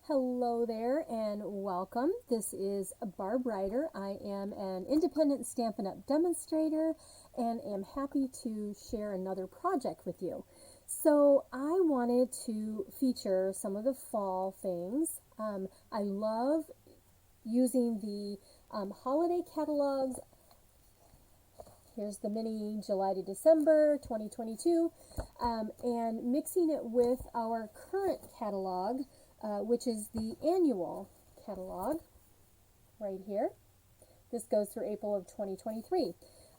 Hello there and welcome. This is Barb Ryder. I am an independent Stampin' Up! Demonstrator and am happy to share another project with you. So I wanted to feature some of the fall things. I love using the holiday catalogs. Here's the mini July to December 2022 and mixing it with our current catalog, which is the annual catalog right here. This goes through April of 2023.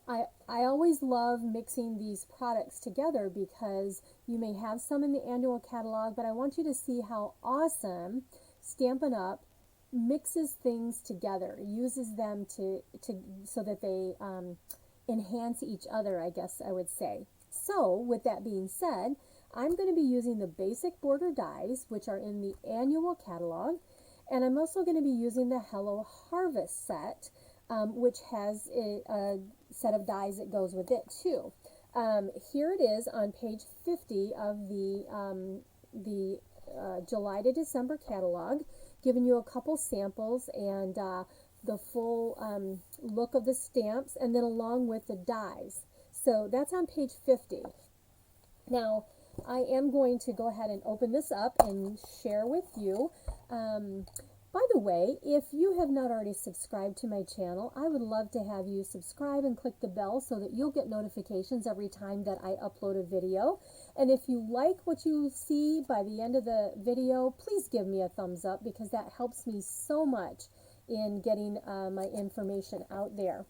I always love mixing these products together because you may have some in the annual catalog, but I want you to see how awesome Stampin' Up! Mixes things together, uses them so that they enhance each other, I guess I would say. So with that being said, I'm going to be using the basic border dies, which are in the annual catalog, and I'm also going to be using the Hello Harvest set, which has a set of dies that goes with it too. Here it is on page 50 of the July to December catalog, giving you a couple samples and the full look of the stamps, and then along with the dies. So that's on page 50. Now, I am going to go ahead and open this up and share with you. By the way, if you have not already subscribed to my channel, I would love to have you subscribe and click the bell so that you'll get notifications every time that I upload a video. And if you like what you see by the end of the video, please give me a thumbs up because that helps me so much in getting my information out there.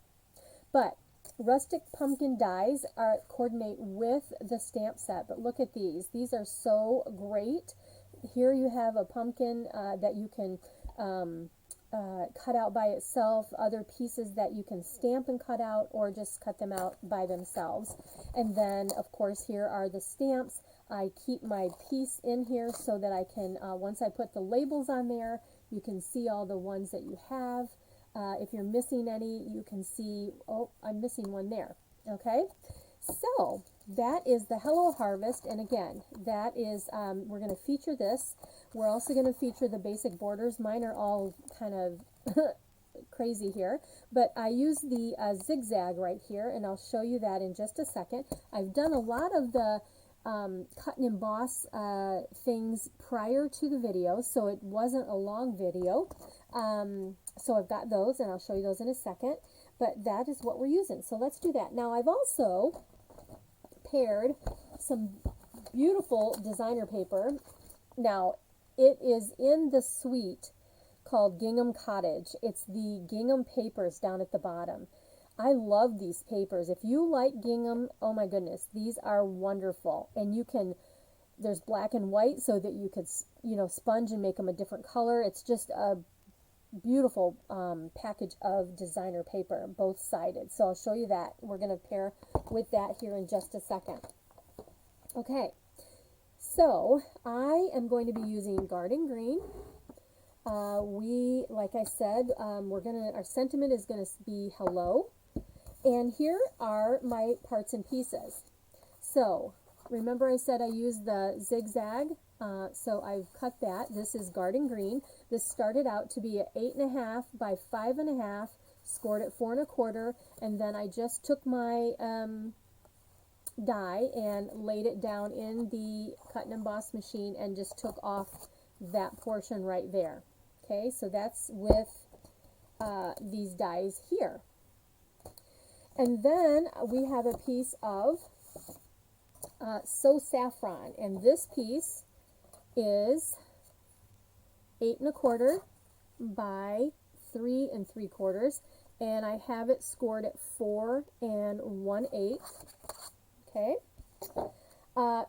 But rustic pumpkin dies coordinate with the stamp set, but look at these. These are so great. Here you have a pumpkin that you can cut out by itself, other pieces that you can stamp and cut out, or just cut them out by themselves. And then, of course, here are the stamps. I keep my piece in here so that I can, once I put the labels on there, you can see all the ones that you have. If you're missing any, you can see, oh, I'm missing one there. Okay, so that is the Hello Harvest, and again, that is, we're going to feature this. We're also going to feature the basic borders. Mine are all kind of crazy here, but I use the zigzag right here, and I'll show you that in just a second. I've done a lot of the cut and emboss things prior to the video, so it wasn't a long video. So I've got those, and I'll show you those in a second, but that is what we're using. So let's do that. Now I've also paired some beautiful designer paper. Now it is in the suite called Gingham Cottage. It's the Gingham papers down at the bottom. I love these papers. If you like gingham, oh my goodness, these are wonderful. And you can, there's black and white so that you could, sponge and make them a different color. It's just a beautiful package of designer paper, both sided. So I'll show you that. We're going to pair with that here in just a second. Okay, so I am going to be using Garden Green. Like I said, our sentiment is going to be hello. And here are my parts and pieces. So remember I said I used the zigzag, so I've cut that. This is Garden Green. This started out to be an 8.5 by 5.5, scored at 4 1/4, and then I just took my die and laid it down in the cut and emboss machine and just took off that portion right there. Okay, so that's with these dies here. And then we have a piece of So Saffron, and this piece is 8 1/4 by 3 3/4, and I have it scored at 4 1/8. Okay,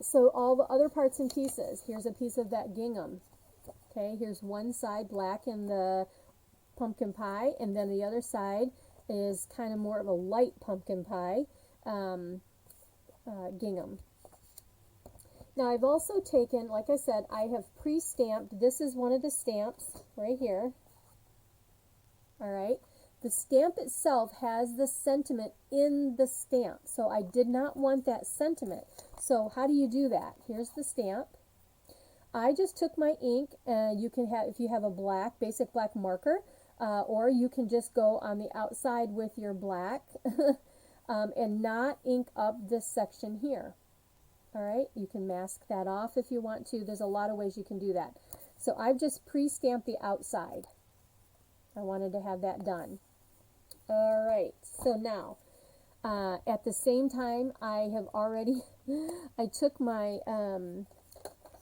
so all the other parts and pieces. Here's a piece of that gingham. Okay, here's one side black in the pumpkin pie, and then the other side is kind of more of a light pumpkin pie gingham. Now I've also taken, like I said, I have pre-stamped. This is one of the stamps right here. All right, the stamp itself has the sentiment in the stamp, so I did not want that sentiment. So how do you do that? Here's the stamp. I just took my ink, and you can have, if you have a black, basic black marker, or you can just go on the outside with your black and not ink up this section here. All right, you can mask that off if you want to. There's a lot of ways you can do that. So I've just pre-stamped the outside. I wanted to have that done. All right, so now at the same time, I have already, I took my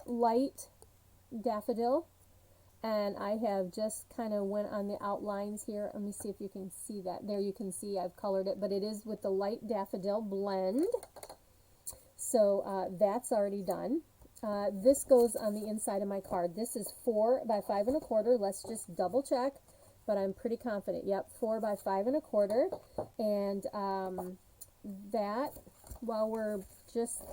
light daffodil, and I have just kind of went on the outlines here. Let me see if you can see that. There you can see I've colored it, but it is with the light daffodil blend. So that's already done. This goes on the inside of my card. This is 4 by 5 1/4. Let's just double check, but I'm pretty confident. Yep, 4 by 5 1/4. And that, while we're just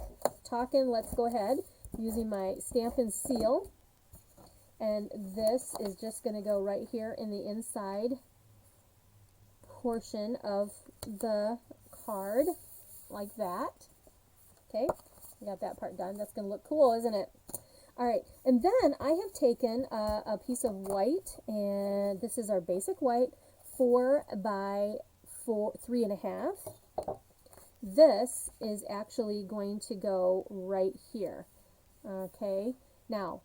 talking, let's go ahead using my Stampin' seal. And this is just going to go right here in the inside portion of the card, like that. Okay, I got that part done. That's going to look cool, isn't it? All right, and then I have taken a piece of white, and this is our basic white, 4 by 3 1/2. This is actually going to go right here. Okay, now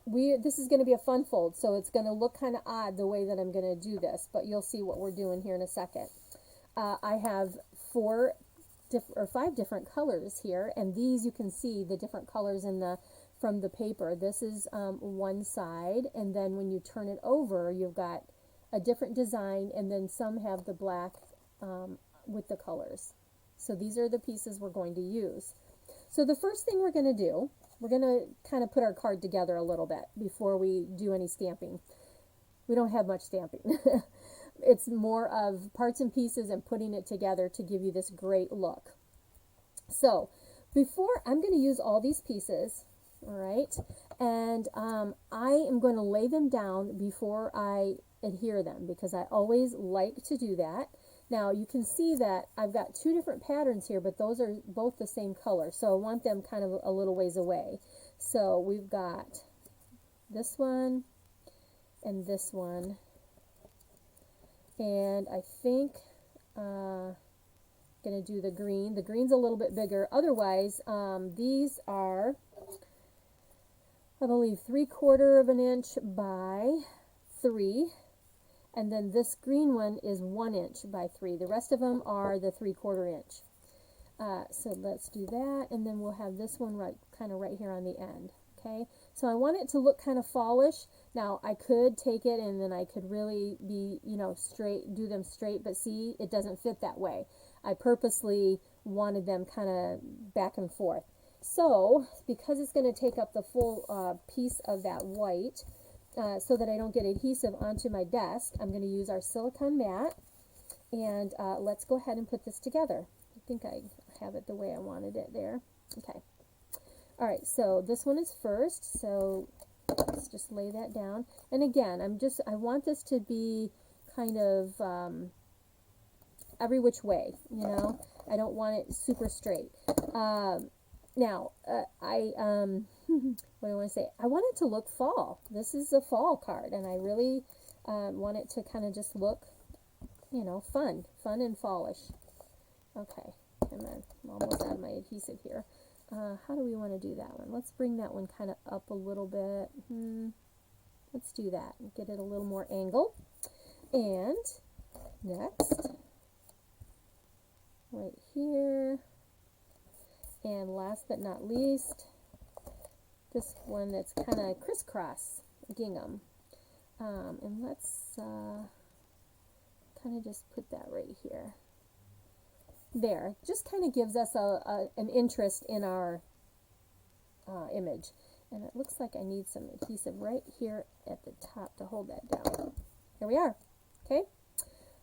this is going to be a fun fold, so it's going to look kind of odd the way that I'm going to do this, but you'll see what we're doing here in a second. I have 5 different colors here, and these, you can see the different colors in the from the paper. This is one side, and then when you turn it over, you've got a different design, and then some have the black with the colors. So these are the pieces we're going to use. So the first thing we're going to do, we're going to kind of put our card together a little bit before we do any stamping. We don't have much stamping. It's more of parts and pieces and putting it together to give you this great look. So before, I'm going to use all these pieces, all right, and I am going to lay them down before I adhere them, because I always like to do that. Now you can see that I've got 2 different patterns here, but those are both the same color, so I want them kind of a little ways away. So we've got this one and this one, and I think I'm going to do the green. The green's a little bit bigger. Otherwise, these are, I believe, 3/4 of an inch by 3. And then this green one is 1 inch by 3. The rest of them are the 3/4 inch. So let's do that, and then we'll have this one kind of right here on the end. Okay, so I want it to look kind of fallish. Now I could take it and then I could really be, straight, do them straight, but see, it doesn't fit that way. I purposely wanted them kind of back and forth. So because it's going to take up the full piece of that white, so that I don't get adhesive onto my desk, I'm going to use our silicone mat, and let's go ahead and put this together. I think I have it the way I wanted it there. Okay. All right, so this one is first, so let's just lay that down. And again, I want this to be kind of every which way, I don't want it super straight. Now, what do I want to say? I want it to look fall. This is a fall card, and I really want it to kind of just look, fun and fallish. Okay, and then I'm almost out of my adhesive here. How do we want to do that one? Let's bring that one kind of up a little bit. Let's do that and get it a little more angle. And next, right here. And last but not least, this one that's kind of crisscross gingham. And let's kind of just put that right here. There, just kind of gives us an interest in our image. And it looks like I need some adhesive right here at the top to hold that down. Here we are. Okay?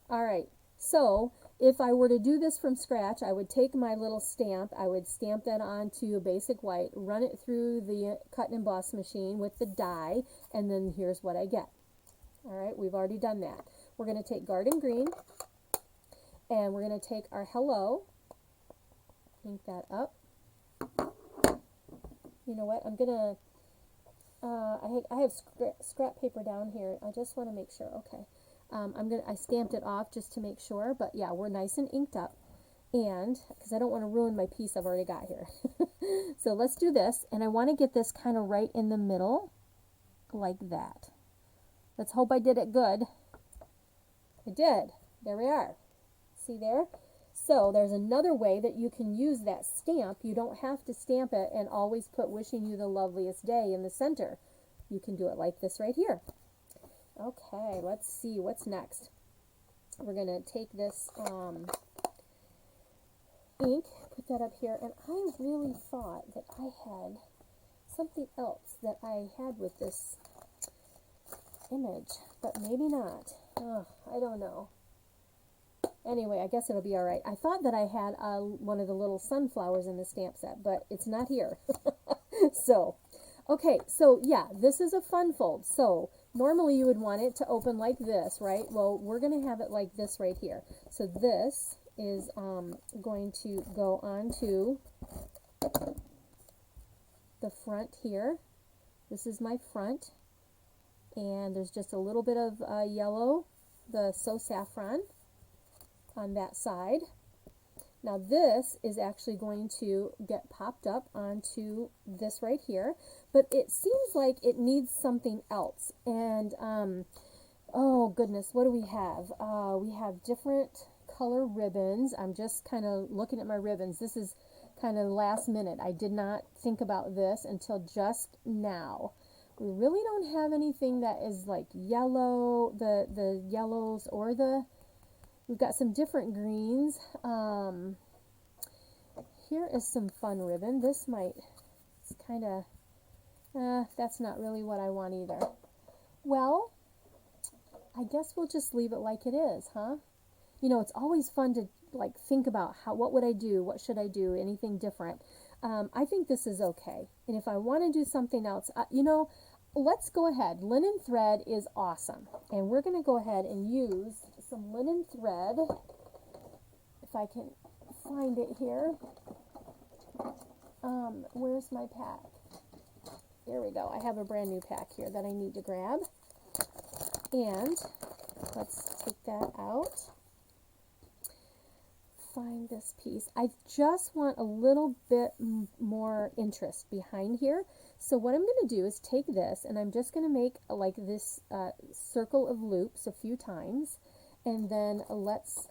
All right. So if I were to do this from scratch, I would take my little stamp, I would stamp that onto a basic white, run it through the cut and emboss machine with the die, and then here's what I get. All right, we've already done that. We're going to take garden green, and we're going to take our hello, ink that up, You know what? I'm gonna, I have scrap paper down here. I just want to make sure. Okay. I stamped it off just to make sure, but yeah, we're nice and inked up. And, because I don't want to ruin my piece I've already got here. So let's do this, and I want to get this kind of right in the middle, like that. Let's hope I did it good. I did. There we are. See there? So there's another way that you can use that stamp. You don't have to stamp it and always put "wishing you the loveliest day" in the center. You can do it like this right here. Okay, let's see what's next. We're going to take this ink, put that up here, and I really thought that I had something else that I had with this image, but maybe not. Oh, I don't know. Anyway, I guess it'll be alright. I thought that I had one of the little sunflowers in the stamp set, but it's not here. So, okay, so yeah, this is a fun fold. So, normally you would want it to open like this, right? Well, we're going to have it like this right here. So this is going to go onto the front here. This is my front, and there's just a little bit of yellow, the So Saffron, on that side. Now this is actually going to get popped up onto this right here, but it seems like it needs something else. And oh goodness, what do we have? We have different color ribbons. I'm just kind of looking at my ribbons. This is kind of last minute. I did not think about this until just now. We really don't have anything that is like yellow, the yellows, or we've got some different greens. Here is some fun ribbon. This might, it's kind of, that's not really what I want either. Well, I guess we'll just leave it like it is, huh? You know, it's always fun to like think about what would I do? What should I do? Anything different? I think this is okay. And if I want to do something else, you know, let's go ahead. Linen thread is awesome. And we're going to go ahead and use some linen thread. If I can find it here. Where's my pack? Here we go. I have a brand new pack here that I need to grab. And let's take that out. Find this piece. I just want a little bit more interest behind here. So what I'm going to do is take this, and I'm just going to make like this circle of loops a few times, and then let's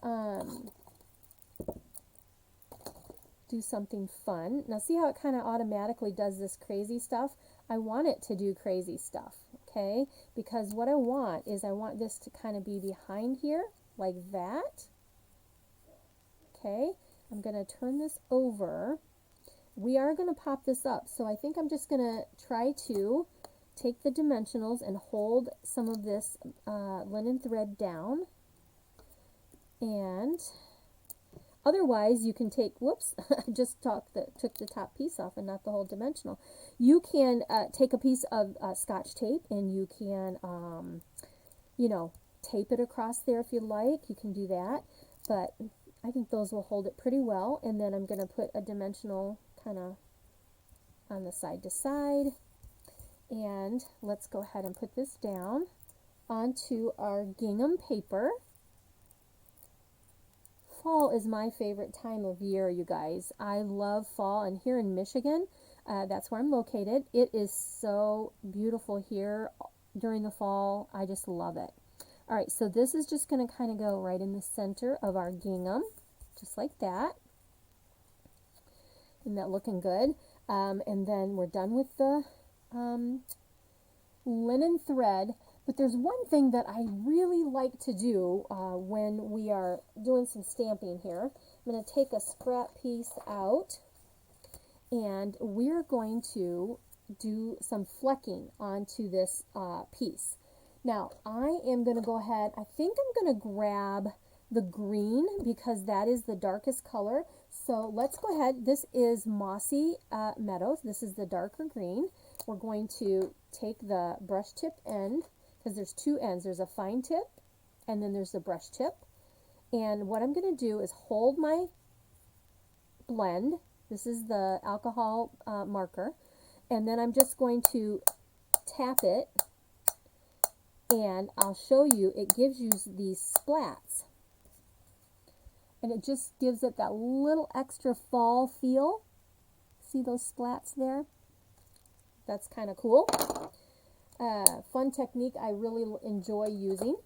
do something fun. Now see how it kind of automatically does this crazy stuff? I want it to do crazy stuff, okay? Because what I want is I want this to kind of be behind here, like that. Okay, I'm going to turn this over. We are going to pop this up, so I think I'm just going to try to take the dimensionals and hold some of this linen thread down. And otherwise, you can take, whoops, I just took the top piece off and not the whole dimensional. You can take a piece of Scotch tape, and you can, you know, tape it across there if you like. You can do that, but I think those will hold it pretty well. And then I'm going to put a dimensional kind of on the side to side. And let's go ahead and put this down onto our gingham paper. Fall is my favorite time of year, you guys. I love fall, and here in Michigan, that's where I'm located. It is so beautiful here during the fall. I just love it. All right, so this is just going to kind of go right in the center of our gingham, just like that. Isn't that looking good? And then we're done with the linen thread. But there's one thing that I really like to do when we are doing some stamping here. I'm going to take a scrap piece out, and we're going to do some flecking onto this piece. Now, I am going to go ahead, I think I'm going to grab the green because that is the darkest color. So let's go ahead. This is Mossy Meadows. This is the darker green. We're going to take the brush tip end, because there's two ends. There's a fine tip, and then there's the brush tip. And what I'm going to do is hold my blend. This is the alcohol marker. And then I'm just going to tap it, and I'll show you, it gives you these splats. And it just gives it that little extra fall feel. See those splats there? That's kind of cool. Fun technique I really enjoy using.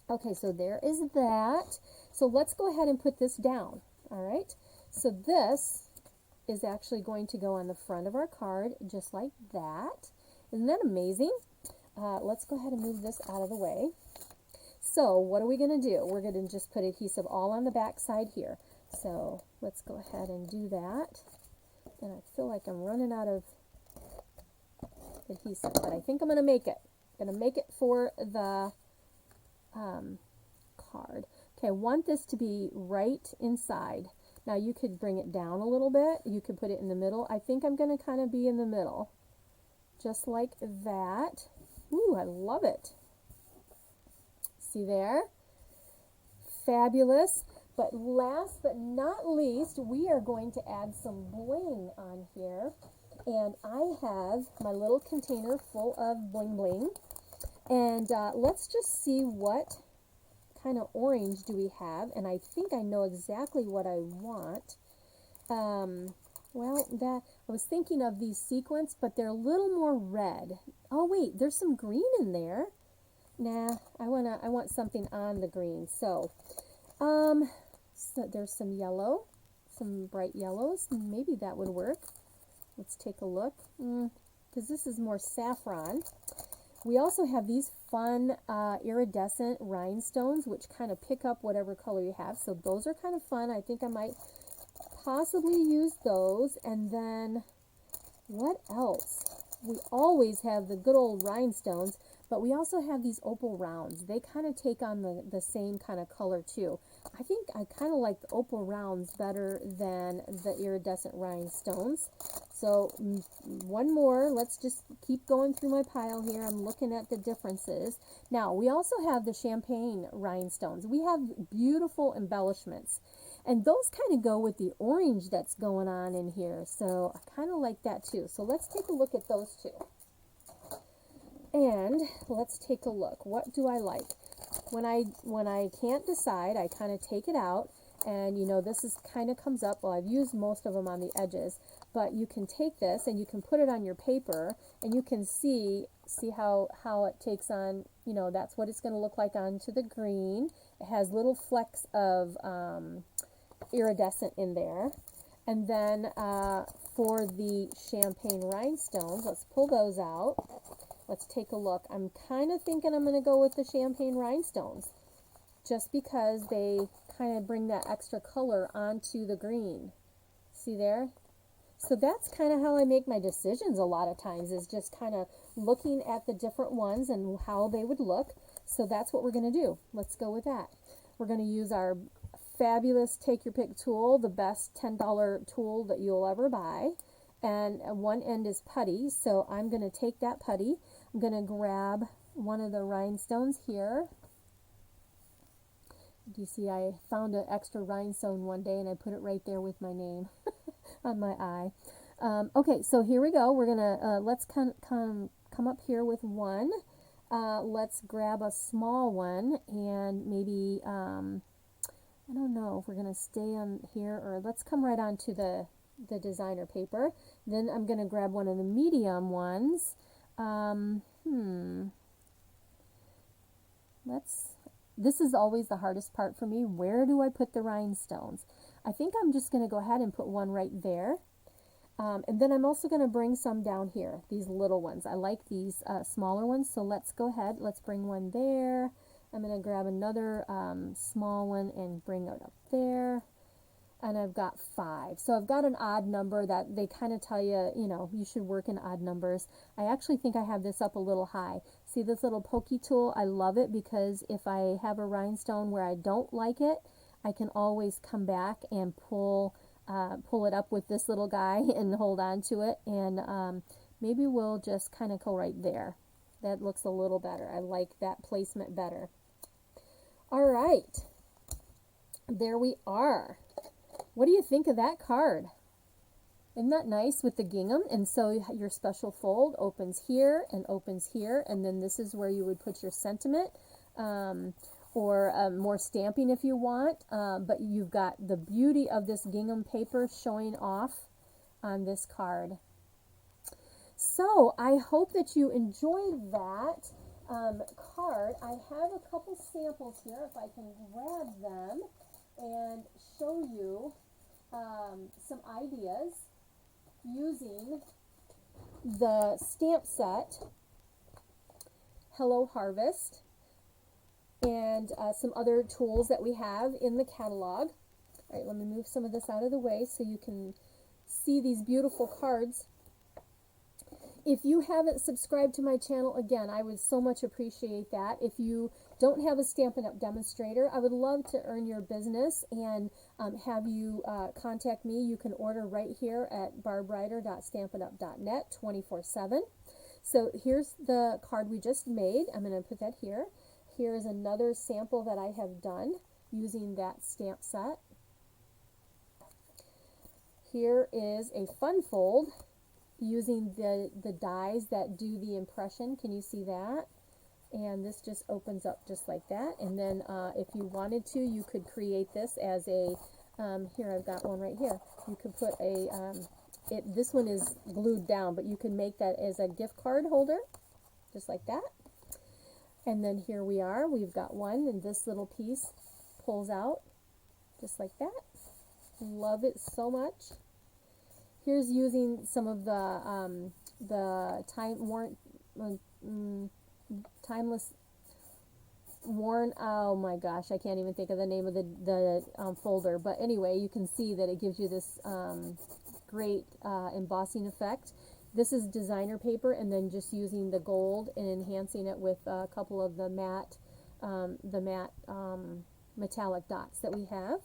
Okay, so there is that. So let's go ahead and put this down. All right, so this is actually going to go on the front of our card, just like that. Isn't that amazing? Let's go ahead and move this out of the way. So what are we going to do? We're going to just put adhesive all on the back side here. So let's go ahead and do that. And I feel like I'm running out of adhesive, but I think I'm going to make it. I'm going to make it for the card. Okay, I want this to be right inside. Now you could bring it down a little bit. You could put it in the middle. I think I'm going to kind of be in the middle. Just like that. Ooh, I love it. See there? Fabulous. But last but not least, we are going to add some bling on here. And I have my little container full of bling bling. And let's just see what kind of orange do we have. And I think I know exactly what I want. Well, I was thinking of these sequins, but they're a little more red. Oh wait, there's some green in there. Nah, I want something on the green. So there's some yellow, some bright yellows. Maybe that would work. Let's take a look. Because this is more saffron. We also have these fun iridescent rhinestones, which kind of pick up whatever color you have. So those are kind of fun. I think I might possibly use those. And then what else? We always have the good old rhinestones, but we also have these opal rounds. They kind of take on the same kind of color too. I think I kind of like the opal rounds better than the iridescent rhinestones. So one more. Let's just keep going through my pile here. I'm looking at the differences. Now, we also have the champagne rhinestones. We have beautiful embellishments. And those kind of go with the orange that's going on in here. So I kind of like that too. So let's take a look at those two. And let's take a look. What do I like? When I can't decide, I kind of take it out. And you know, this is kind of comes up. Well, I've used most of them on the edges. But you can take this and you can put it on your paper. And you can see how it takes on, you know, that's what it's going to look like onto the green. It has little flecks of iridescent in there. And then for the champagne rhinestones, let's pull those out. Let's take a look. I'm kind of thinking I'm going to go with the champagne rhinestones just because they kind of bring that extra color onto the green. See there? So that's kind of how I make my decisions a lot of times, is just kind of looking at the different ones and how they would look. So that's what we're going to do. Let's go with that. We're going to use our fabulous Take Your Pick tool, the best $10 tool that you'll ever buy. And one end is putty, so I'm going to take that putty. I'm going to grab one of the rhinestones here. Do you see I found an extra rhinestone one day and I put it right there with my name on my eye. Okay, so here we go. We're going to, let's come up here with one. Let's grab a small one and maybe, I don't know if we're going to stay on here, or let's come right on to the designer paper. Then I'm going to grab one of the medium ones. This is always the hardest part for me. Where do I put the rhinestones? I think I'm just going to go ahead and put one right there. And then I'm also going to bring some down here, these little ones. I like these smaller ones, so let's go ahead. Let's bring one there. I'm going to grab another small one and bring it up there. And I've got 5. So I've got an odd number that they kind of tell you, you know, you should work in odd numbers. I actually think I have this up a little high. See this little pokey tool? I love it because if I have a rhinestone where I don't like it, I can always come back and pull it up with this little guy and hold on to it. And maybe we'll just kind of go right there. That looks a little better. I like that placement better. All right. There we are. What do you think of that card? Isn't that nice with the gingham? And so your special fold opens here, and then this is where you would put your sentiment, or more stamping if you want, but you've got the beauty of this gingham paper showing off on this card. So I hope that you enjoyed that card. I have a couple samples here, if I can grab them and show you some ideas using the stamp set Hello Harvest and some other tools that we have in the catalog. All right, let me move some of this out of the way so you can see these beautiful cards. If you haven't subscribed to my channel, again, I would so much appreciate that. If you don't have a Stampin' Up! Demonstrator, I would love to earn your business and have you contact me. You can order right here at barbwriter.stampinup.net 24/7. So here's the card we just made. I'm going to put that here. Here's another sample that I have done using that stamp set. Here is a fun fold using the dies that do the impression. Can you see that? And this just opens up just like that. And then if you wanted to, you could create this as a, here I've got one right here. You could put a, this one is glued down, but you can make that as a gift card holder, just like that. And then here we are, we've got one, and this little piece pulls out just like that. Love it so much. Here's using some of the timeless worn, oh my gosh, I can't even think of the name of the folder, but anyway, you can see that it gives you this great embossing effect. This is designer paper, and then just using the gold and enhancing it with a couple of the matte metallic dots that we have.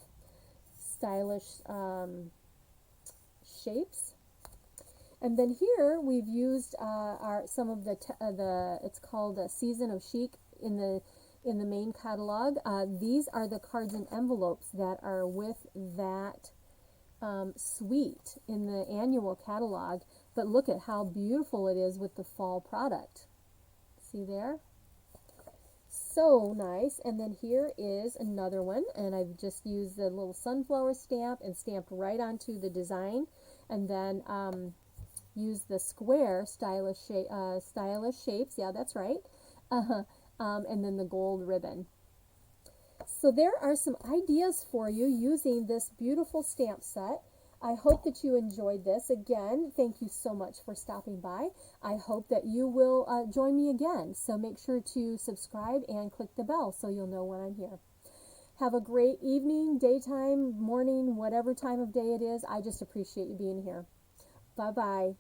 Stylish shapes. And then here we've used some of the it's called a Season of Chic in the main catalog. These are the cards and envelopes that are with that suite in the annual catalog. But look at how beautiful it is with the fall product. See there? So nice. And then here is another one, and I've just used the little sunflower stamp and stamped right onto the design, and then use the square stylish shapes. Yeah, that's right. And then the gold ribbon. So there are some ideas for you using this beautiful stamp set. I hope that you enjoyed this. Again, thank you so much for stopping by. I hope that you will join me again. So make sure to subscribe and click the bell so you'll know when I'm here. Have a great evening, daytime, morning, whatever time of day it is. I just appreciate you being here. Bye-bye.